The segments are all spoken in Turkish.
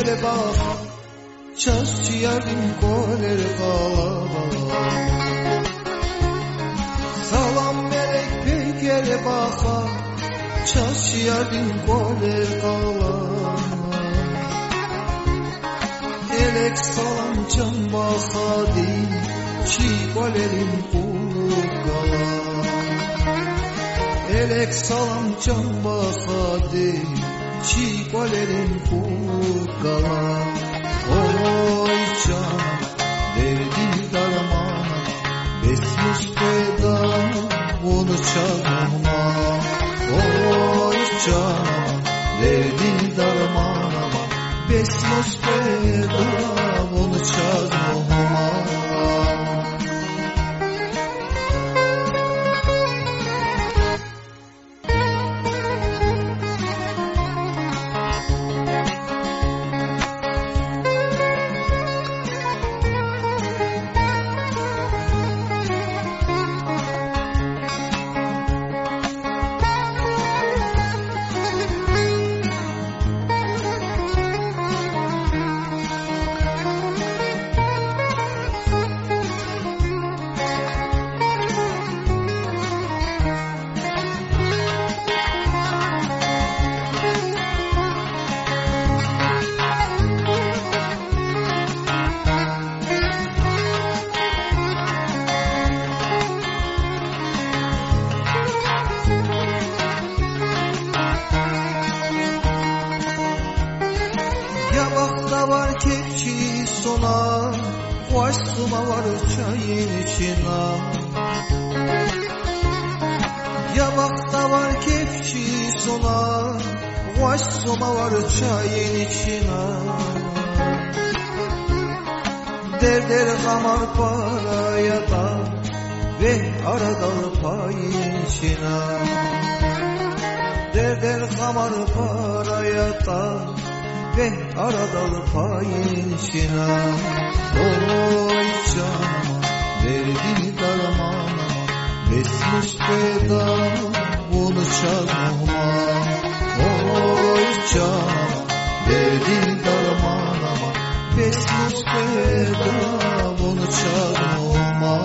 gele baxa, ças çiyərdin qoler qalaba. Salam melek bey gele baxa, ças çiyərdin qoler qalaba. Elek salam can baxa din, çi qolerin qulu qala. Elek salam can baxa din, çi qolerin qulu qala. Oy canım, derdin darmana, besmiş feda, onu çalma. Oy canım, derdin darmana, besmiş feda, onu çalma. Yabakta var kepçi sona, Vaşsuma var çayın içine. Yabakta var kepçi sona, Vaşsuma var çayın içine. Derder kamar paraya da, Ve arada payın içine. Derder kamar paraya da, Ve aradalı payın içine. Oy canıma, derdin darmana, besmiş feda, bunu çalma. Oy canıma, derdin darmana, besmiş feda, bunu çalma.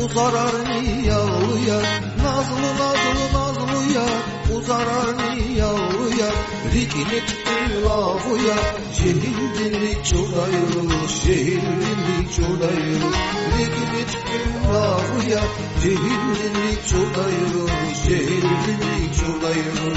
Uzarar niyavluya, nazlı nazlı nazlıya, uzarar niyavluya, rikinik ilavuya, şehirlik çodayır, şehirlik çodayır, rikinik ilavuya, şehirlik çodayır, şehirlik çodayır.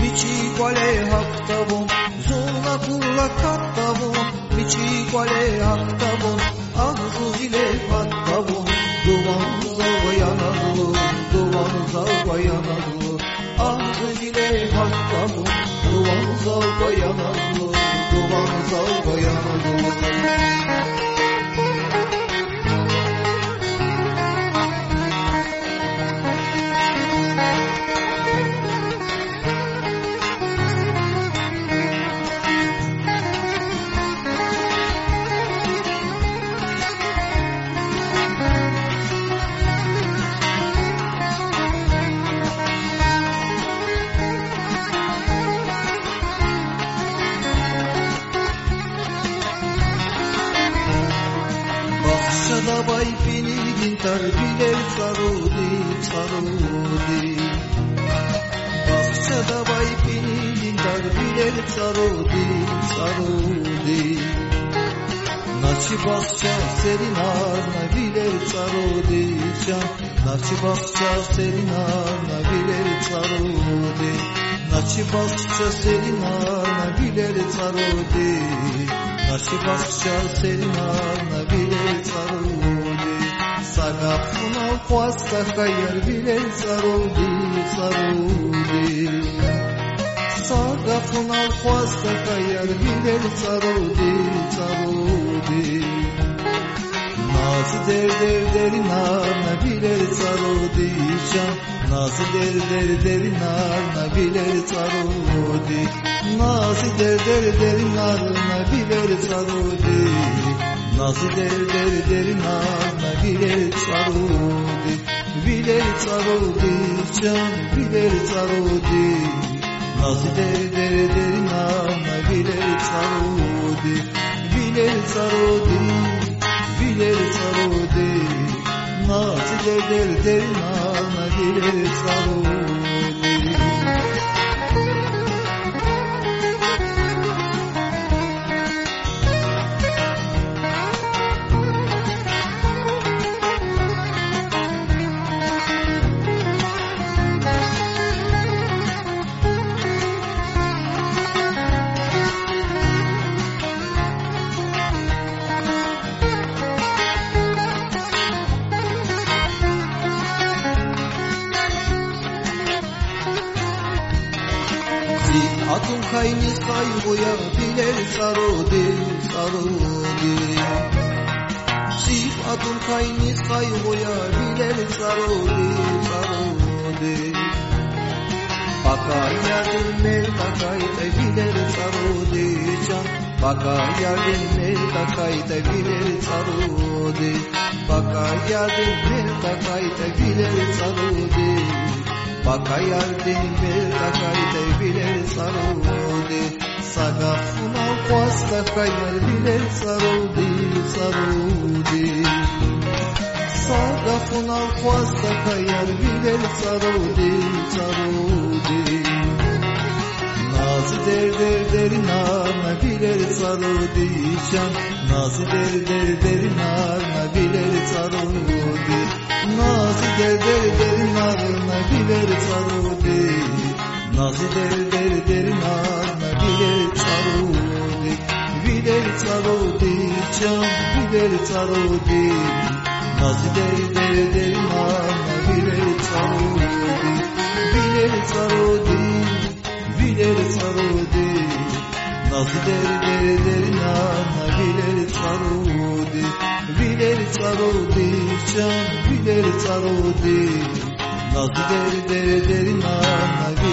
Mici quale haktabun, zona kurla kattabun, mici quale haktabun, ağzı ile pattabun, duman zavayanalı, duman zavayanalı, ağzı ile pattabun, duman zavayanalı, duman zavayanalı. Bahçada bay binidin tarbiler sarudi sarudi. Bahçada bay binidin tarbiler sarudi sarudi. Naçi bahçe serin arna biler sarudi can. Naçi bahçe serin arna biler sarudi. Naçi bahçe serin arna biler sarudi. Naši basća selinarna biler carudi, sagafuna hvasta hayar biler carudi, carudi. Sagafuna hvasta hayar biler carudi, carudi. Nazı derinarna biler carudi, can. Nazı derinarna biler carudi. Nazı derinarna biler carudi. Nazı derinarna biler carudi. Biler carudi, can biler carudi. Nazı derinarna biler carudi. Biler carudi, biler carudi. Nazı derinarna biler carudi. Atun kaynis kayboya biler sarudi, sarudi. Sif atun kaynis kayboya biler sarudi, sarudi. Baka yardım mer takay da biler sarudi can. Baka yardım mer takay da biler sarudi. Baka yardım mer takay da biler sarudi. Baka yardım mer takay da biler sarudi. Sagafuna hvasta hayar biler sarudi, sarudi. Sagafuna hvasta hayar biler sarudi, sarudi. Nazı derinarna biler sarudi can. Nazı derinarna biler sarudi. Nazı derinarna biler sarudi. Nazı derinarna biler sarudi. Biler sarudi can biler sarudi. Nazı derinarna biler sarudi. Biler sarudi, biler sarudi. Nazı derinarna biler sarudi. Biler sarudi can biler sarudi. Nazı derinarna biler